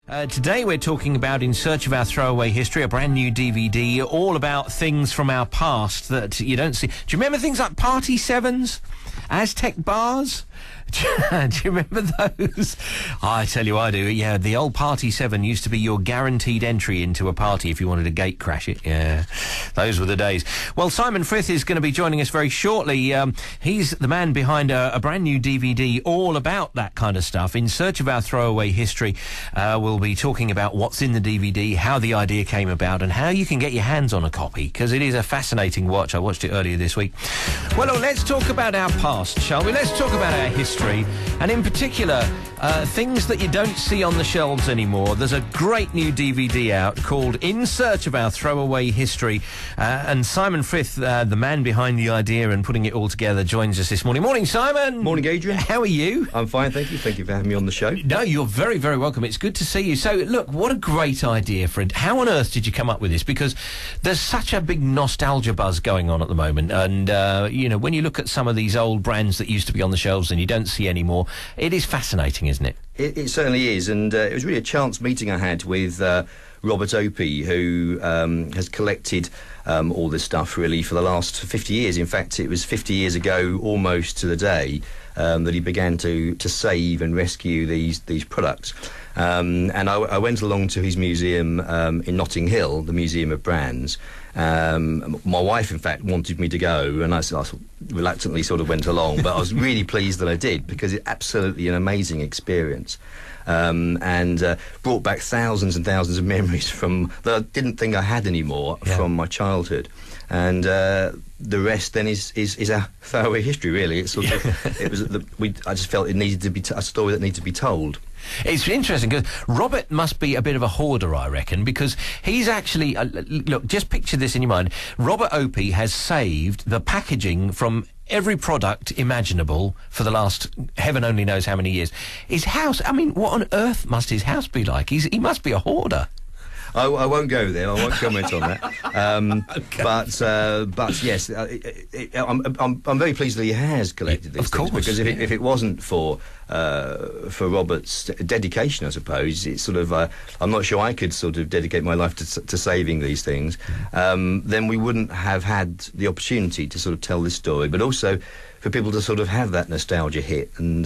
Today we're talking about In Search of Our Throwaway History, a brand new DVD, all about things from our past that you don't see. Do you remember things like Party Sevens? Aztec bars? Do you remember those? I tell you I do. Yeah, the old Party 7 used to be your guaranteed entry into a party if you wanted to gate crash it. Yeah, those were the days. Well, Simon Frith is going to be joining us very shortly. He's the man behind a brand new DVD all about that kind of stuff. In Search of Our Throwaway History, we'll be talking about what's in the DVD, how the idea came about, and how you can get your hands on a copy, because it is a fascinating watch. I watched it earlier this week. Well, let's talk about our past, shall we? Let's talk about our history. And in particular, things that you don't see on the shelves anymore. There's a great new DVD out called In Search of Our Throwaway History. And Simon Frith, the man behind the idea and putting it all together, joins us this morning. Morning, Simon. Morning, Adrian. How are you? I'm fine, thank you. Thank you for having me on the show. No, you're very, very welcome. It's good to see you. So, look, what a great idea for it. How on earth did you come up with this? Because there's such a big nostalgia buzz going on at the moment. And, you know, when you look at some of these old brands that used to be on the shelves and you don't see anymore, it is fascinating, isn't it? It certainly is, and it was really a chance meeting I had with Robert Opie, who has collected all this stuff really for the last 50 years. In fact, it was 50 years ago, almost to the day, that he began to save and rescue these products. And I went along to his museum in Notting Hill, the Museum of Brands. My wife, in fact, wanted me to go, and I reluctantly sort of went along, but I was really pleased that I did, because it's absolutely an amazing experience. And brought back thousands and thousands of memories from that I didn't think I had anymore from my childhood. And the rest then is our throwaway history, really. It's sort of, I just felt it needed to be a story that needed to be told. It's interesting because Robert must be a bit of a hoarder, I reckon, because he's actually look, just picture this in your mind. Robert Opie has saved the packaging from every product imaginable for the last heaven only knows how many years. His house, I mean, what on earth must his house be like? He must be a hoarder. I won't go there. I won't comment on that. Okay. But yes, I'm very pleased that he has collected these things, because if it wasn't for Robert's dedication, I suppose, it's sort of I'm not sure I could sort of dedicate my life to saving these things. Then we wouldn't have had the opportunity to sort of tell this story, but also for people to sort of have that nostalgia hit and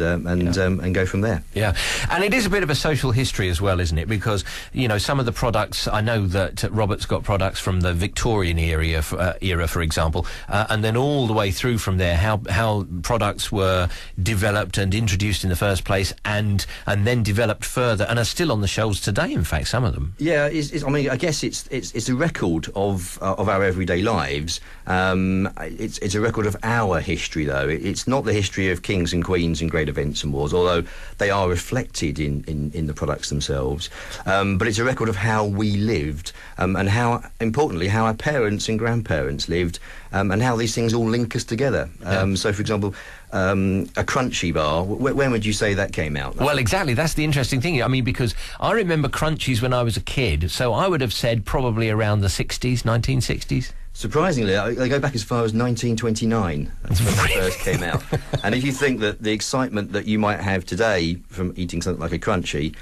go from there. Yeah, and it is a bit of a social history as well, isn't it? Because, you know, some of the products, I know that Robert's got products from the Victorian era, for example, and then all the way through from there, how products were developed and introduced in the first place, and then developed further, and are still on the shelves today. In fact, some of them. Yeah, I mean, I guess it's a record of our everyday lives. It's a record of our history, though. It's not the history of kings and queens and great events and wars, although they are reflected in the products themselves. But it's a record of how we lived, and how, importantly, how our parents and grandparents lived, and how these things all link us together. So, for example, a Crunchy bar, when would you say that came out? Well, exactly, that's the interesting thing. I mean, because I remember Crunchies when I was a kid, so I would have said probably around the 60s, 1960s. Surprisingly, I go back as far as 1929. That's when they first came out. And if you think that the excitement that you might have today from eating something like a Crunchy,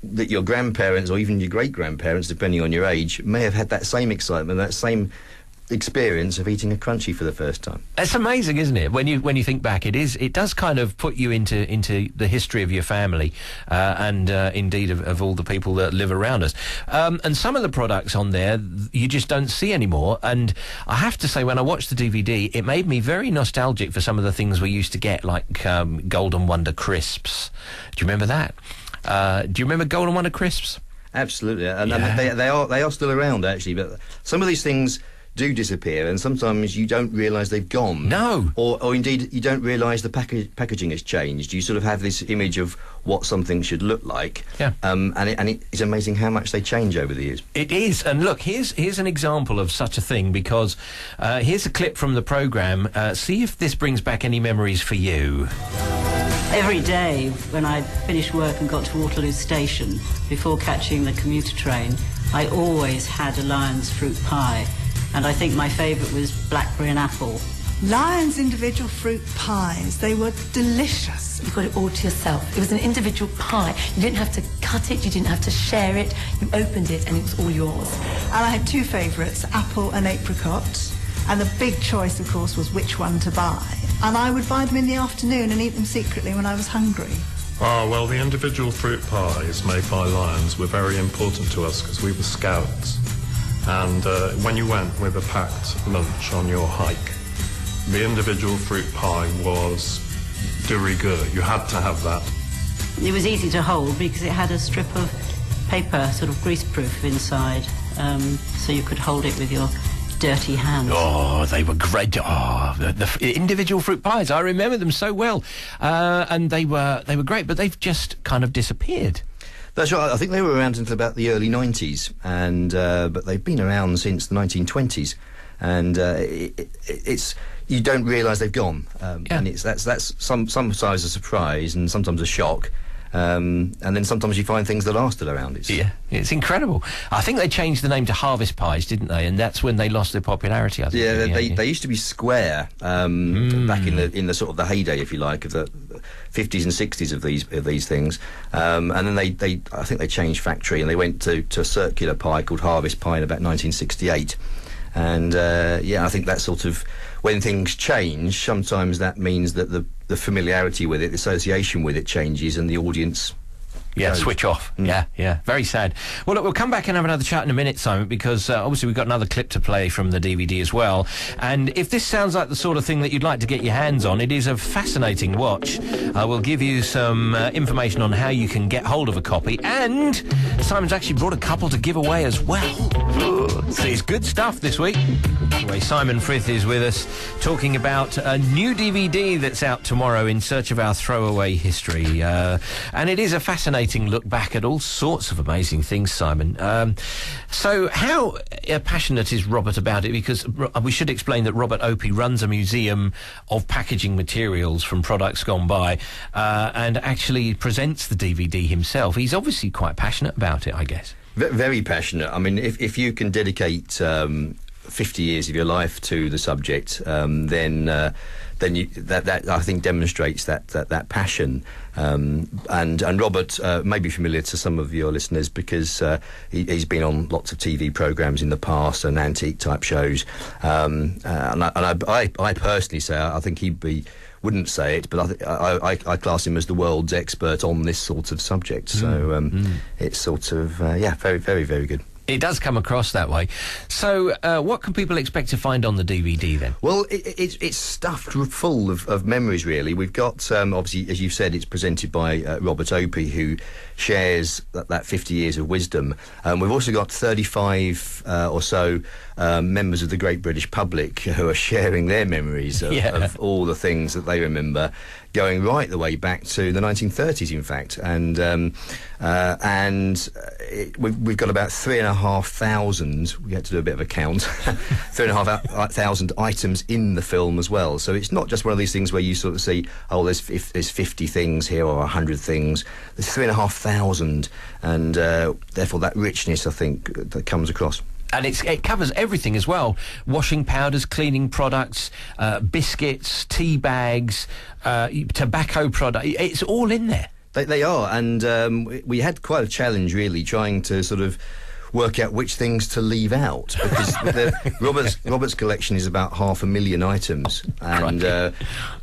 that your grandparents or even your great-grandparents, depending on your age, may have had that same excitement, that same experience of eating a Crunchy for the first time. It's amazing, isn't it? When you think back, it does kind of put you into the history of your family, and indeed of all the people that live around us. And some of the products on there you just don't see anymore. And I have to say, when I watched the DVD, it made me very nostalgic for some of the things we used to get, like Golden Wonder crisps. Do you remember that? Do you remember Golden Wonder crisps? Absolutely, and they are still around, actually. But some of these things do disappear, and sometimes you don't realise they've gone. No. Or indeed, you don't realise the packaging has changed. You sort of have this image of what something should look like. Yeah. And it's amazing how much they change over the years. It is. And look, here's an example of such a thing, because here's a clip from the programme. See if this brings back any memories for you. Every day when I finished work and got to Waterloo Station, before catching the commuter train, I always had a Lion's fruit pie. And I think my favourite was blackberry and apple. Lion's individual fruit pies, they were delicious. You got it all to yourself. It was an individual pie. You didn't have to cut it, you didn't have to share it. You opened it and it was all yours. And I had two favourites, apple and apricot. And the big choice, of course, was which one to buy. And I would buy them in the afternoon and eat them secretly when I was hungry. Well, the individual fruit pies made by Lions were very important to us because we were scouts. And when you went with a packed lunch on your hike, the individual fruit pie was de rigueur. You had to have that. It was easy to hold because it had a strip of paper, sort of greaseproof inside, so you could hold it with your dirty hands. Oh, they were great. Oh, the individual fruit pies. I remember them so well. And they were great, but they've just kind of disappeared. That's right. I think they were around until about the early 90s, and but they've been around since the 1920s. And it's you don't realise they've gone, and that's sometimes a surprise and sometimes a shock. And then sometimes you find things that are still around. It's incredible. I think they changed the name to Harvest Pies, didn't they? And that's when they lost their popularity, I think. They used to be square back in the sort of the heyday, if you like, of the 50s and 60s of these things. And then I think they changed factory and they went to a circular pie called Harvest Pie in about 1968. And I think that sort of, when things change, sometimes that means that the familiarity with it, the association with it changes, and the audience switch off. Yeah, very sad. Well, look, we'll come back and have another chat in a minute, Simon, because obviously we've got another clip to play from the DVD as well. And if this sounds like the sort of thing that you'd like to get your hands on, it is a fascinating watch. We'll give you some information on how you can get hold of a copy, and Simon's actually brought a couple to give away as well. So it's good stuff this week. Anyway, Simon Frith is with us talking about a new DVD that's out tomorrow, In Search of Our Throwaway History. And it is a fascinating look back at all sorts of amazing things, Simon. So how passionate is Robert about it? Because we should explain that Robert Opie runs a museum of packaging materials from products gone by, and actually presents the DVD himself. He's obviously quite passionate about it, I guess. Very passionate. I mean, if you can dedicate 50 years of your life to the subject, then that I think demonstrates that passion. And Robert may be familiar to some of your listeners because he's been on lots of TV programmes in the past and antique type shows. And I personally say I think wouldn't say it, but I class him as the world's expert on this sort of subject. So it's sort of very, very, very good. It does come across that way. So what can people expect to find on the DVD then? Well, it's stuffed full of memories, really. We've got, obviously, as you said, it's presented by Robert Opie, who shares that 50 years of wisdom. We've also got 35 or so members of the great British public who are sharing their memories of all the things that they remember, going right the way back to the 1930s, in fact. And we've got about 3,500, we had to do a bit of a count, 3,500 items in the film as well. So it's not just one of these things where you sort of see, there's 50 things here or 100 things. There's 3,500, and therefore that richness, I think, that comes across. And it covers everything as well. Washing powders, cleaning products, biscuits, tea bags, tobacco products. It's all in there. They are, and we had quite a challenge, really, trying to sort of work out which things to leave out, because Robert's collection is about 500,000 items, and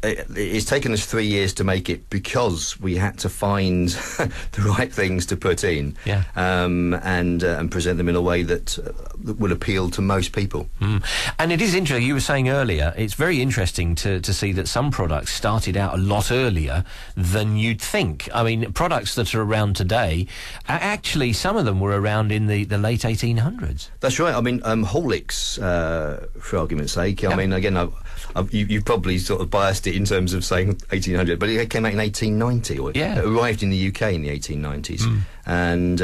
it's taken us 3 years to make it because we had to find the right things to put in, and present them in a way that would appeal to most people. And it is interesting, you were saying earlier, it's very interesting to see that some products started out a lot earlier than you'd think. I mean, products that are around today, actually some of them were around in the late 1800s. That's right. I mean, Horlicks, for argument's sake. I mean, again, you've probably sort of biased it in terms of saying 1800, but it came out in 1890, or it arrived in the UK in the 1890s. And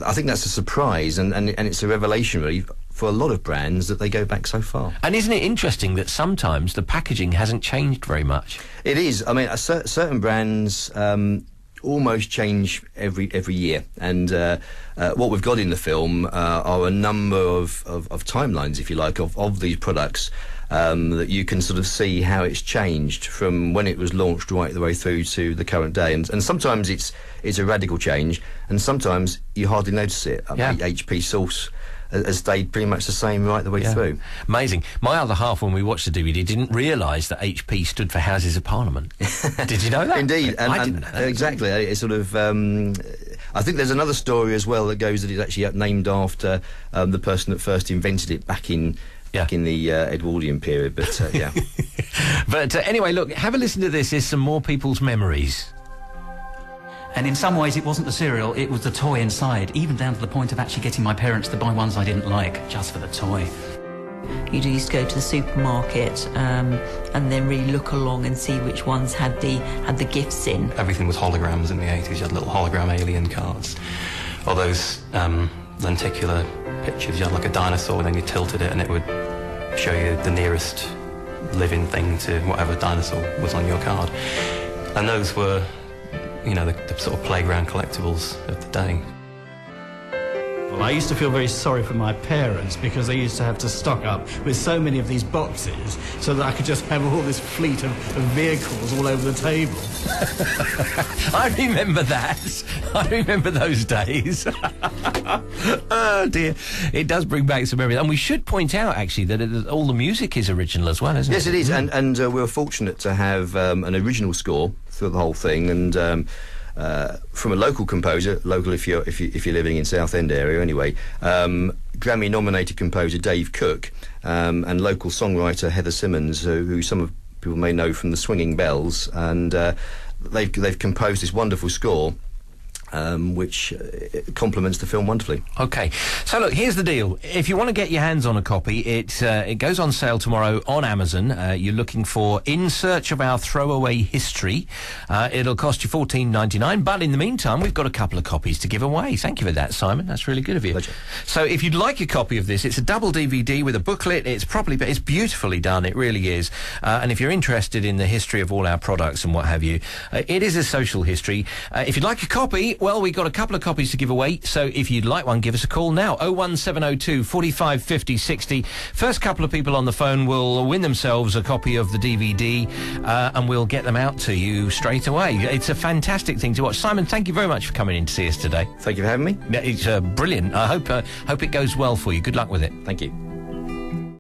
I think that's a surprise, and it's a revelation, really, for a lot of brands that they go back so far. And isn't it interesting that sometimes the packaging hasn't changed very much? It is. I mean, certain brands almost change every year, and what we've got in the film are a number of timelines, if you like, of these products. that you can sort of see how it's changed from when it was launched right the way through to the current day. And sometimes it's a radical change, and sometimes you hardly notice it. HP Source has stayed pretty much the same right the way through. Amazing. My other half, when we watched the DVD, didn't realise that HP stood for Houses of Parliament. Did you know that? Indeed. I didn't know that. Exactly. It's sort of... I think there's another story as well that goes that it's actually named after the person that first invented it back in the Edwardian period. But, yeah. But anyway, look, have a listen to this. Here's some more people's memories. And in some ways it wasn't the cereal, it was the toy inside, even down to the point of actually getting my parents to buy ones I didn't like, just for the toy. You used to go to the supermarket and then really look along and see which ones had the gifts in. Everything was holograms in the 80s. You had little hologram alien cards. Or those lenticular pictures. You had like a dinosaur and then you tilted it and it would show you the nearest living thing to whatever dinosaur was on your card. And those were, you know, the sort of playground collectibles of the day. Well, I used to feel very sorry for my parents because they used to have to stock up with so many of these boxes so that I could just have all this fleet of vehicles all over the table. I remember that. I remember those days. Oh, dear. It does bring back some memories. And we should point out, actually, that all the music is original as well, isn't it? Yes, it is. And we're fortunate to have an original score through the whole thing, and from a local composer, local if you're living in Southend area anyway, Grammy-nominated composer Dave Cook, and local songwriter Heather Simmons, who some of people may know from the Swinging Bells, and they've composed this wonderful score. Which complements the film wonderfully. OK, so look, here's the deal. If you want to get your hands on a copy, it goes on sale tomorrow on Amazon. You're looking for In Search of Our Throwaway History. It'll cost you $14.99, but in the meantime, we've got a couple of copies to give away. Thank you for that, Simon. That's really good of you. Pleasure. So if you'd like a copy of this, it's a double DVD with a booklet. It's beautifully done. It really is. And if you're interested in the history of all our products and what have you, it is a social history. If you'd like a copy, well, we've got a couple of copies to give away, so if you'd like one, give us a call now. 01702 45 50 60. First couple of people on the phone will win themselves a copy of the DVD, and we'll get them out to you straight away. It's a fantastic thing to watch. Simon, thank you very much for coming in to see us today. Thank you for having me. It's brilliant. I hope it goes well for you. Good luck with it. Thank you.